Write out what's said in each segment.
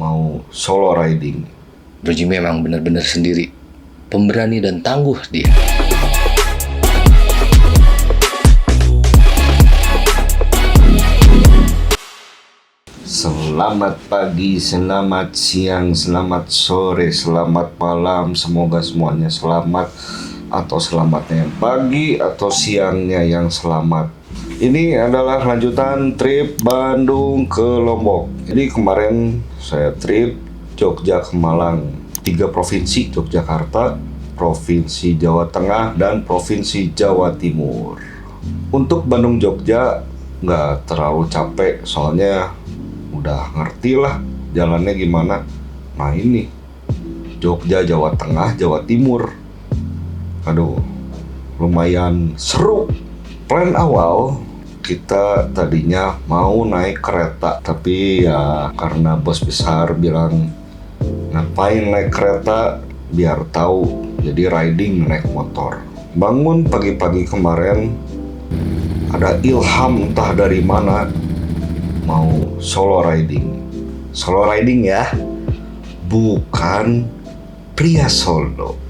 mau solo riding. Bro Jimmy memang benar-benar sendiri, pemberani dan tangguh dia. Selamat pagi, selamat siang, selamat sore, selamat malam. Semoga semuanya selamat, atau selamatnya yang pagi atau siangnya yang selamat. Ini adalah lanjutan trip Bandung ke Lombok. Jadi kemarin saya trip Jogja ke Malang. 3 provinsi, Yogyakarta, Provinsi Jawa Tengah, dan Provinsi Jawa Timur. Untuk Bandung Jogja nggak terlalu capek, soalnya udah ngerti lah jalannya gimana. Nah ini Jogja, Jawa Tengah, Jawa Timur, aduh lumayan seru. Plan awal kita tadinya mau naik kereta, tapi ya karena bos besar bilang ngapain naik kereta, biar tahu, jadi riding naik motor. Bangun pagi-pagi kemarin ada ilham entah dari mana, mau solo riding. Solo riding ya, bukan pria solo.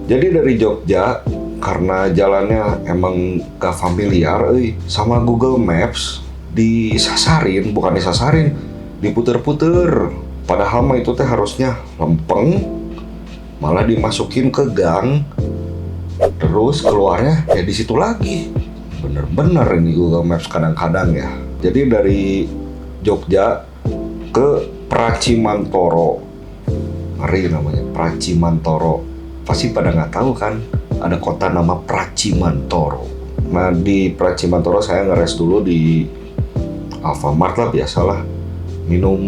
Jadi dari Jogja, karena jalannya emang gak familiar sama Google Maps, bukan disasarin, diputer-puter. Padahal mah itu teh harusnya lempeng, malah dimasukin ke gang, terus keluarnya ya di situ lagi. Bener-bener ini Google Maps kadang-kadang ya. Jadi dari Jogja ke Pracimantoro, ngeri namanya, Pracimantoro. Pasti pada nggak tahu kan, ada kota nama Pracimantoro. Nah di Pracimantoro saya ngeres dulu di Alfamart lah, biasalah. Minum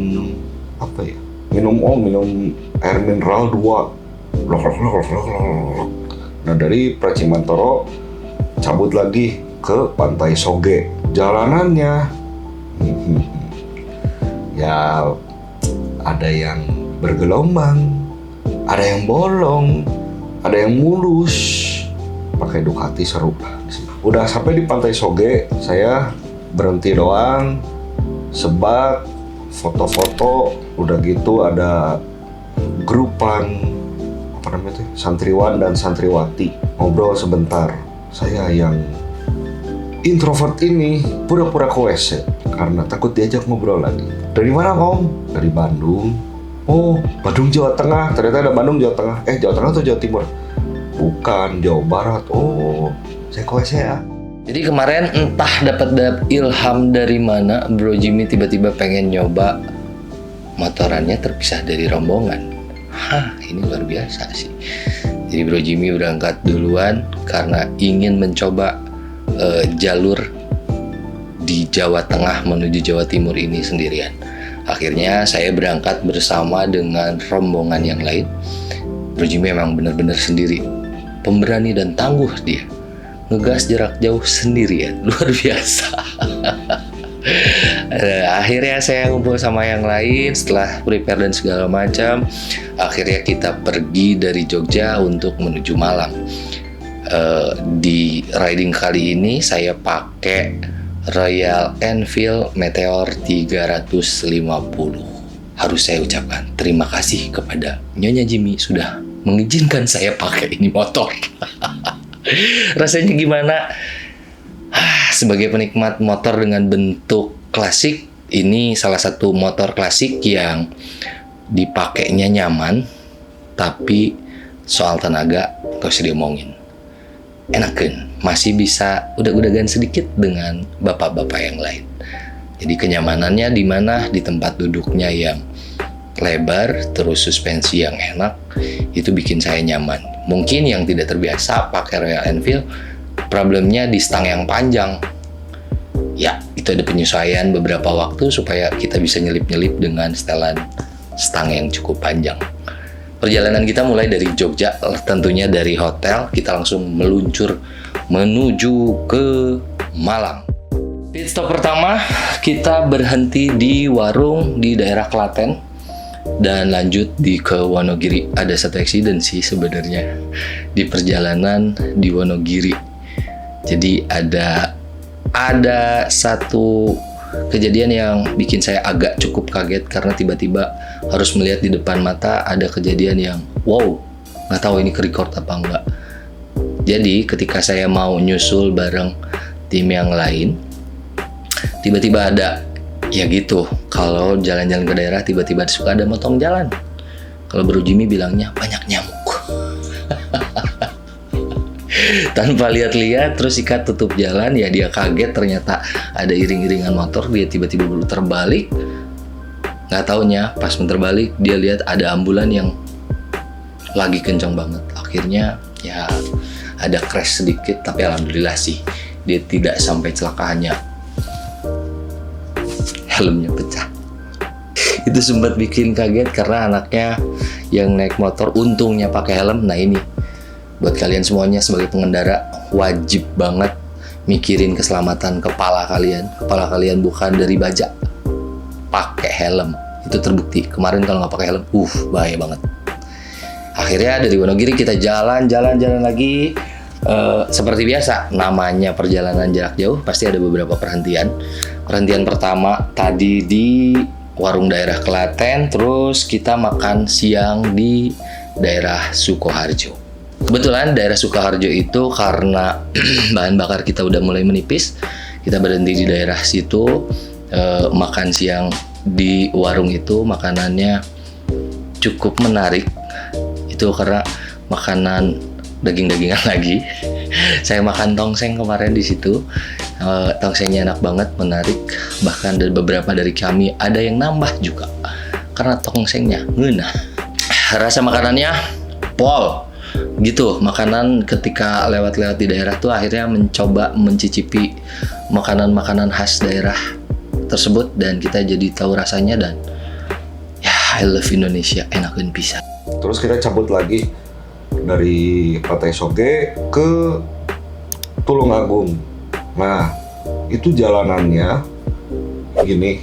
apa ya? Minum air mineral 2. Nah dari Pracimantoro cabut lagi ke Pantai Soge. Jalanannya ya ada yang bergelombang, ada yang bolong, ada yang mulus. Pakai Ducati seru. Udah sampai di Pantai Soge, saya berhenti doang, sebat, foto-foto. Udah gitu ada grupan apa namanya tuh, santriwan dan santriwati, ngobrol sebentar. Saya yang introvert ini pura-pura ke WC karena takut diajak ngobrol lagi. Dari mana Om? Dari Bandung. Oh, Bandung Jawa Tengah. Ternyata ada Bandung Jawa Tengah. Jawa Tengah atau Jawa Timur? Bukan, Jawa Barat. Oh, saya ke WC ya. Jadi kemarin entah dapat ilham dari mana, Bro Jimmy tiba-tiba pengen nyoba motorannya terpisah dari rombongan. Ini luar biasa sih. Jadi Bro Jimmy berangkat duluan karena ingin mencoba jalur di Jawa Tengah menuju Jawa Timur ini sendirian. Akhirnya saya berangkat bersama dengan rombongan yang lain. Bro Jimmy memang benar-benar sendiri, pemberani dan tangguh dia. Ngegas jarak jauh sendirian, luar biasa. Akhirnya saya ngumpul sama yang lain setelah prepare dan segala macam. Akhirnya kita pergi dari Jogja untuk menuju Malang. Di riding kali ini saya pakai Royal Enfield Meteor 350. Harus saya ucapkan terima kasih kepada Nyonya Jimmy sudah mengizinkan saya pakai ini motor. Rasanya gimana? Sebagai penikmat motor dengan bentuk klasik, ini salah satu motor klasik yang dipakainya nyaman, tapi soal tenaga gak usah diomongin. Enakan, masih bisa udag-udagan sedikit dengan bapak-bapak yang lain. Jadi kenyamanannya di mana? Di tempat duduknya yang lebar, terus suspensi yang enak, itu bikin saya nyaman. Mungkin yang tidak terbiasa pakai Royal Enfield, problemnya di stang yang panjang. Ya, itu ada penyesuaian beberapa waktu supaya kita bisa nyelip-nyelip dengan setelan stang yang cukup panjang. Perjalanan kita mulai dari Jogja, tentunya dari hotel, kita langsung meluncur menuju ke Malang. Pit stop pertama, kita berhenti di warung di daerah Klaten dan lanjut ke Wonogiri. Ada satu eksiden sih sebenarnya di perjalanan di Wonogiri. Jadi ada satu kejadian yang bikin saya agak cukup kaget karena tiba-tiba harus melihat di depan mata ada kejadian yang wow, nggak tahu ini ke-record apa enggak. Jadi ketika saya mau nyusul bareng tim yang lain, tiba-tiba ada ya gitu, kalau jalan-jalan ke daerah tiba-tiba suka ada motong jalan. Kalau Bro Jimmy bilangnya banyak nyamuk. Tanpa lihat-lihat terus ikat tutup jalan, ya dia kaget ternyata ada iring-iringan motor, dia tiba-tiba putar balik. Nggak taunya pas muter balik dia lihat ada ambulan yang lagi kencang banget. Akhirnya ya ada crash sedikit, tapi alhamdulillah sih dia tidak sampai celaka, hanya helmnya pecah. Itu sempat bikin kaget karena anaknya yang naik motor untungnya pakai helm. Nah ini buat kalian semuanya sebagai pengendara wajib banget mikirin keselamatan kepala kalian. Kepala kalian bukan dari baja, pakai helm. Itu terbukti kemarin kalau nggak pakai helm, bahaya banget. Akhirnya dari Wonogiri kita jalan-jalan lagi. Seperti biasa, namanya perjalanan jarak jauh pasti ada beberapa perhentian. Perhentian pertama tadi di warung daerah Klaten, terus kita makan siang di daerah Sukoharjo. Kebetulan daerah Sukoharjo itu karena bahan bakar kita udah mulai menipis, kita berhenti di daerah situ, makan siang di warung itu. Makanannya cukup menarik, itu karena makanan daging-dagingan lagi. Saya makan tongseng kemarin di situ. Tongsengnya enak banget, menarik. Bahkan dari beberapa dari kami ada yang nambah juga karena tongsengnya ngeunah. Rasa makanannya pol gitu. Makanan ketika lewat-lewat di daerah tuh akhirnya mencoba mencicipi makanan-makanan khas daerah tersebut, dan kita jadi tahu rasanya, dan ya I love Indonesia, enakeun pisan. Terus kita cabut lagi dari Pantai Soge ke Tulungagung. Nah, itu jalanannya gini,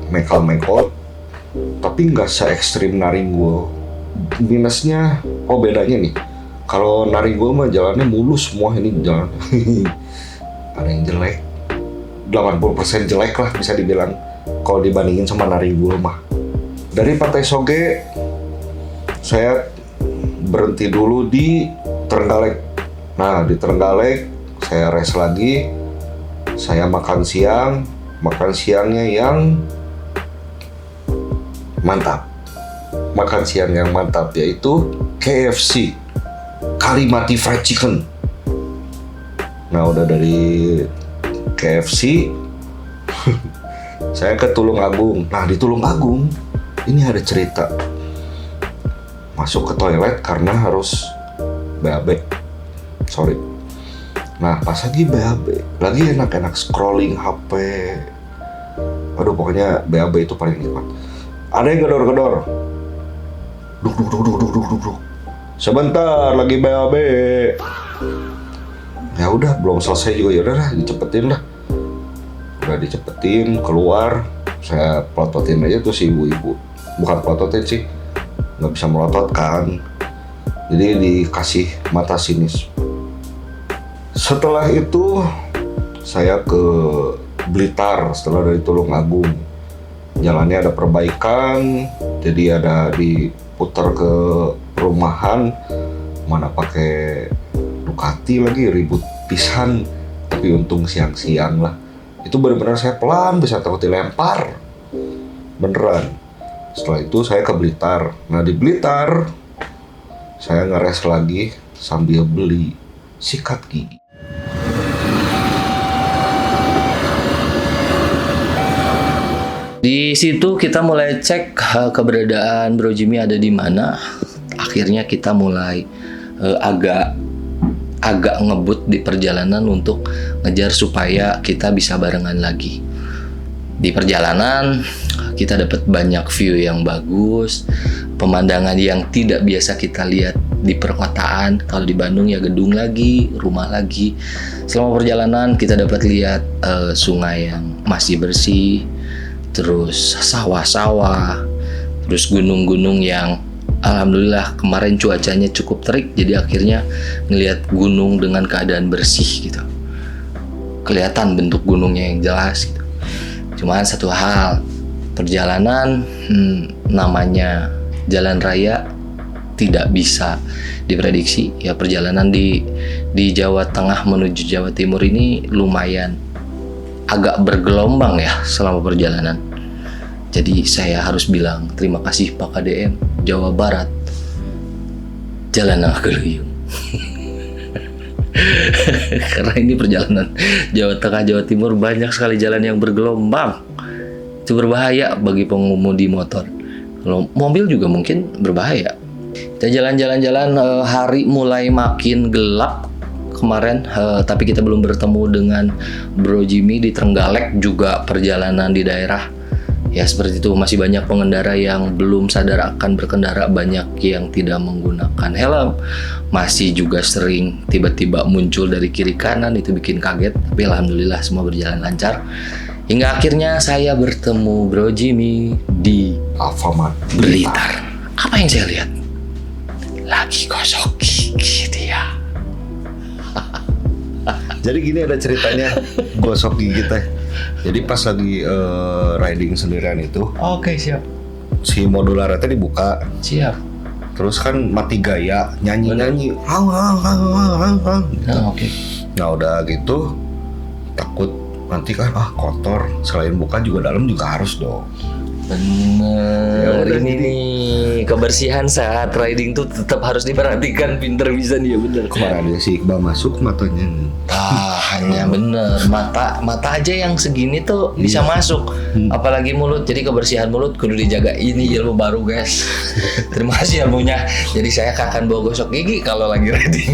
mekal-mekal, tapi nggak se-ekstrim Naringgul. Minusnya, bedanya nih, kalau Naringgul mah jalannya mulus semua, ini jalan ada yang jelek, 80% jelek lah bisa dibilang kalau dibandingin sama Naringgul mah. Dari Pantai Soge saya berhenti dulu di Trenggalek. Nah, di Trenggalek saya rest lagi. Saya makan siang. Makan siangnya yang mantap. Makan siang yang mantap yaitu KFC, Kalimati Fried Chicken. Nah, udah dari KFC saya ke Tulungagung. Nah, di Tulungagung ini ada cerita. Masuk ke toilet karena harus BAB. Sorry. Nah, pas lagi BAB, lagi enak-enak scrolling HP. Aduh, pokoknya BAB itu paling nikmat. Ada yang gedor-gedor. Duk. Sebentar, lagi BAB. Ya udah, belum selesai juga, ya udah dicepetin lah. Udah dicepetin, keluar. Saya pelototin aja tuh si ibu-ibu. Bukan pelototin sih, nggak bisa melotot kan, jadi dikasih mata sinis. Setelah itu saya ke Blitar. Setelah dari Tulungagung jalannya ada perbaikan, jadi ada diputar ke perumahan, mana pakai Ducati lagi, ribut pisan. Tapi untung siang-siang lah, itu benar-benar saya pelan, bisa takut dilempar beneran. Setelah itu saya ke Blitar. Nah, di Blitar saya ngeres lagi sambil beli sikat gigi. Di situ kita mulai cek keberadaan Bro Jimmy ada di mana. Akhirnya kita mulai agak ngebut di perjalanan untuk ngejar supaya kita bisa barengan lagi. Di perjalanan kita dapat banyak view yang bagus, pemandangan yang tidak biasa kita lihat di perkotaan. Kalau di Bandung ya gedung lagi, rumah lagi. Selama perjalanan kita dapat lihat sungai yang masih bersih, terus sawah-sawah, terus gunung-gunung yang alhamdulillah kemarin cuacanya cukup terik, jadi akhirnya ngelihat gunung dengan keadaan bersih gitu. Kelihatan bentuk gunungnya yang jelas gitu. Cuman satu hal, perjalanan namanya jalan raya tidak bisa diprediksi ya. Perjalanan di Jawa Tengah menuju Jawa Timur ini lumayan agak bergelombang ya selama perjalanan. Jadi saya harus bilang terima kasih Pak KDM Jawa Barat, jalan nang geluyung. Karena ini perjalanan Jawa Tengah Jawa Timur banyak sekali jalan yang bergelombang. Itu berbahaya bagi pengemudi motor. Kalau mobil juga mungkin berbahaya. Kita jalan-jalan, hari mulai makin gelap kemarin, tapi kita belum bertemu dengan Bro Jimmy di Trenggalek. Juga perjalanan di daerah ya seperti itu, masih banyak pengendara yang belum sadar akan berkendara, banyak yang tidak menggunakan helm, masih juga sering tiba-tiba muncul dari kiri kanan, itu bikin kaget. Tapi alhamdulillah semua berjalan lancar hingga akhirnya saya bertemu Bro Jimmy di Alfamart Blitar. Apa yang saya lihat? Lagi gosok gigi dia. Jadi gini ada ceritanya gosok gigi teh. Jadi pas lagi riding sendirian itu, Oke, siap. si modular teh dibuka. Siap. Terus kan mati gaya, nyanyi-nyanyi. Nah, oke. Nah udah gitu takut nanti kan kotor. Selain buka juga dalam juga harus dong. Bener, Ya udah, ini jadi- nih kebersihan saat riding tuh tetap harus diperhatikan. Pinter bisa dia, bener. Kemarin ada si Iqbal masuk matanya. Hanya bener, mata aja yang segini tuh bisa masuk, apalagi mulut. Jadi kebersihan mulut kudu dijaga. Ini ilmu baru guys. Terima kasih ilmunya. Jadi saya akan bawa gosok gigi kalau lagi riding.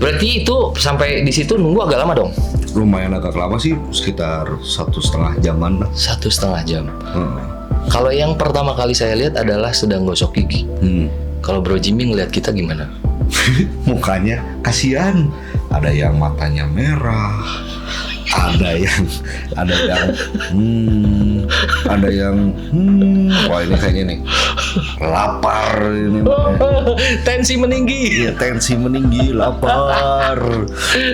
Berarti itu sampai di situ nunggu agak lama dong? Lumayan agak lama sih, sekitar 1,5 jaman lah. 1,5 jam. Heeh. Kalau yang pertama kali saya lihat adalah sedang gosok gigi. Kalau Bro Jimmy ngeliat kita gimana? Mukanya kasihan, ada yang matanya merah, ada yang ada yang wah ini kayaknya nih lapar ini. Tensi meninggi. Ya, tensi meninggi, lapar,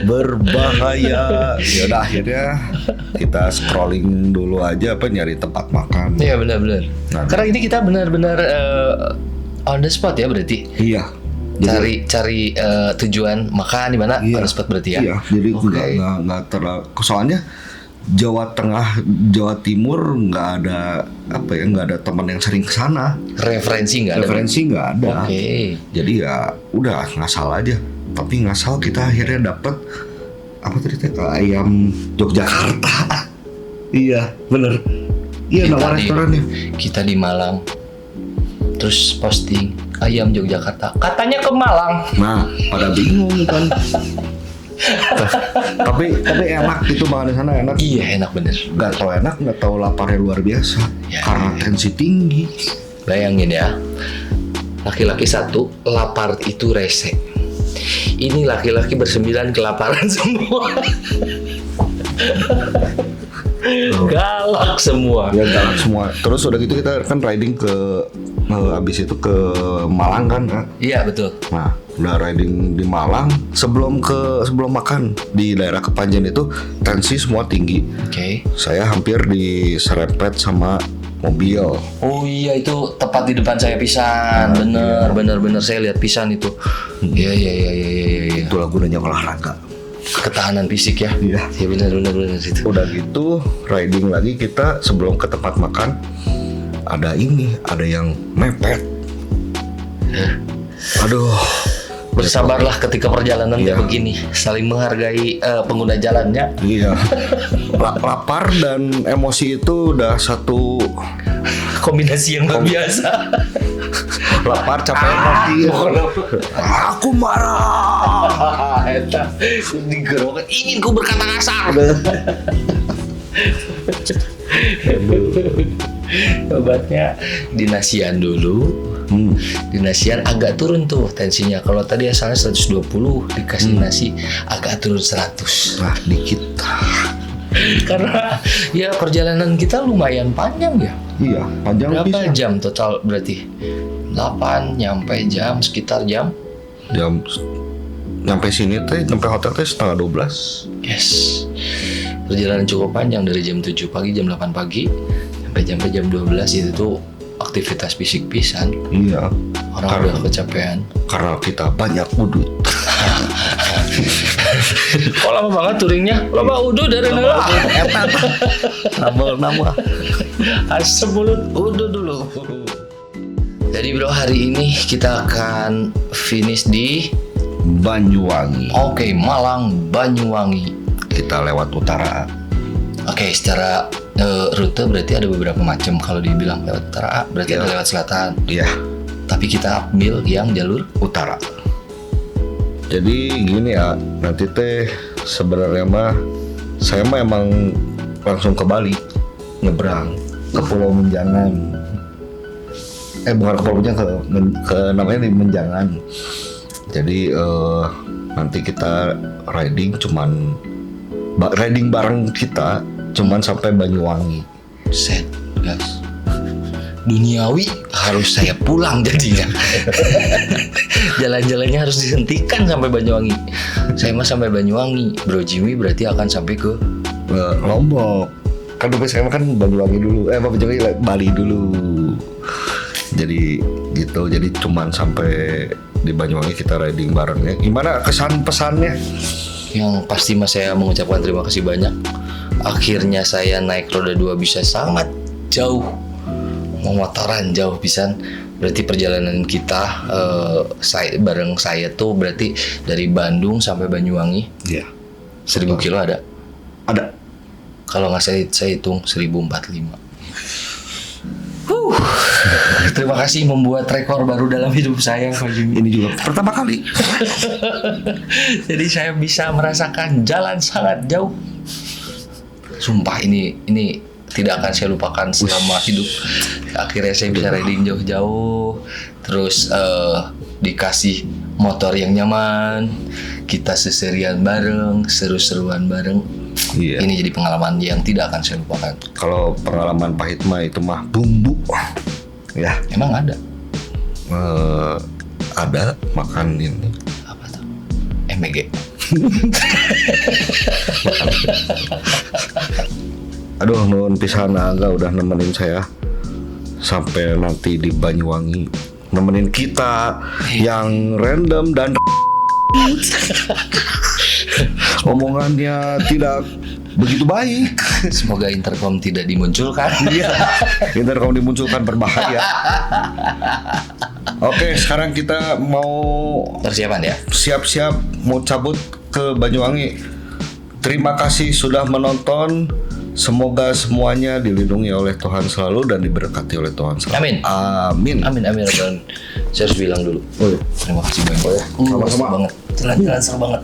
berbahaya. Ya udah akhirnya kita scrolling dulu aja nyari tempat makan. Iya benar-benar. Nah, Karena ini kita benar-benar on the spot ya berarti. Iya. Cari tujuan makan di mana Iya. on the spot berarti ya. Iya, jadi Oke. nggak terlalu. Soalnya Jawa Tengah, Jawa Timur nggak ada nggak ada teman yang sering kesana. Referensi nggak ada. Referensi nggak ada. Oke. Jadi ya udah ngasal aja. Tapi ngasal kita akhirnya dapet apa tadi teh ayam Yogyakarta. Iya, bener. Iya, Kita nama di- restorannya. Kita di Malang. Terus posting ayam Yogyakarta. Katanya ke Malang. Nah, pada bingung kan. tapi enak itu makan di sana enak. Iya enak bener. Gak tau enak, gak tau laparnya luar biasa. Ya, Karena ya. tensi tinggi. Bayangin ya, laki-laki satu lapar itu rese. Ini laki-laki bersembilan kelaparan semua. Galak semua. Ya galak semua. Terus udah gitu kita kan riding ke abis itu ke Malang kan. Iya betul. Nah, udah riding di Malang. Sebelum makan di daerah Kepanjen itu tensi semua tinggi. Oke. Saya hampir diserempet sama mobil. Oh iya itu tepat di depan saya pisan. Bener saya lihat pisan itu. Iya. Itulah gunanya olahraga. Ketahanan fisik ya. Iya. Iya bener itu. Udah gitu riding lagi kita sebelum ke tempat makan ada yang mepet. Aduh. Bersabarlah ketika perjalanan Iya. kayak begini. Saling menghargai pengguna jalannya. Iya. Lapar dan emosi itu udah satu. Kombinasi yang luar biasa. Lapar capek mati. Aku marah. Eta digerokan ingin ku berkata kasar. Obatnya dinasian dulu. Dinasian agak turun tuh tensinya. Kalau tadi asalnya 120 dikasih nasi agak turun 100. Nah, dikit. Karena ya perjalanan kita lumayan panjang ya. Iya, panjang Berapa bisa. jam total berarti? 8 nyampe jam sekitar jam. Jam nyampe sini teh, nyampe hotel teh setengah 12. Yes. perjalanan cukup panjang dari jam 7 pagi, jam 8 pagi sampai jam 12 itu tuh aktivitas fisik pisan. Iya. Orang udah kecapean. Karena kita banyak udut. Kok lama banget touringnya? Lama udah dari nela. Nama Asem mulut udah dulu. Jadi bro, hari ini kita akan finish di Banyuwangi. Oke, Malang Banyuwangi. Kita lewat utara. Oke, secara rute berarti ada beberapa macam. Kalau dibilang lewat utara, berarti ada lewat selatan. Iya, Tapi kita ambil yang jalur utara. Jadi gini ya, nanti teh sebenarnya mah saya mah emang langsung ke Bali, nyebrang ke Pulau Menjangan. Bukan ke Pulau Menjangan, ke namanya di Menjangan. Jadi nanti kita riding riding bareng kita cuman sampai Banyuwangi. set, guys. Duniawi harus saya pulang jadinya. Jalan-jalannya harus dihentikan sampai Banyuwangi. Saya mah sampai Banyuwangi, Bro Jimmy berarti akan sampai ke Lombok. Kan dompet saya kan Banyuwangi dulu. Bali dulu. Jadi gitu. Jadi cuman sampai di Banyuwangi kita riding barengnya. Gimana kesan pesannya? yang pasti mas saya mengucapkan terima kasih banyak. Akhirnya saya naik roda 2 bisa sangat jauh, memotoran jauh pisan. Berarti perjalanan kita bareng saya tuh berarti dari Bandung sampai Banyuwangi. Iya. 1000 kilo ada. Ada. Kalau nggak saya hitung 1045. Terima kasih membuat rekor baru dalam hidup saya, Pak Jimmy. Ini juga pertama kali. Jadi saya bisa merasakan jalan sangat jauh. Sumpah ini tidak akan saya lupakan selama hidup. Akhirnya saya bisa riding jauh-jauh. Terus dikasih motor yang nyaman. Kita seserian bareng, seru-seruan bareng. Iya. Ini jadi pengalaman yang tidak akan saya lupakan. Kalau pengalaman pahit mah itu mah bumbu. Ya. Emang ada? Ada makan ini. Apa tuh? MEG. Aduh, nuhun pisan Angga udah nemenin saya sampai nanti di Banyuwangi, nemenin kita yang random dan omongannya tidak begitu baik. Semoga intercom tidak dimunculkan. Iya, intercom dimunculkan berbahaya. Oke, sekarang kita mau Persiapan ya. siap-siap mau cabut ke Banyuwangi. Terima kasih sudah menonton. Semoga semuanya dilindungi oleh Tuhan selalu dan diberkati oleh Tuhan selalu. Amin. Amin. Amin amin amin. Saya harus bilang dulu. Oh iya. Terima kasih banyak. Oh ya. Seru banget. Jalan-jalan seru banget.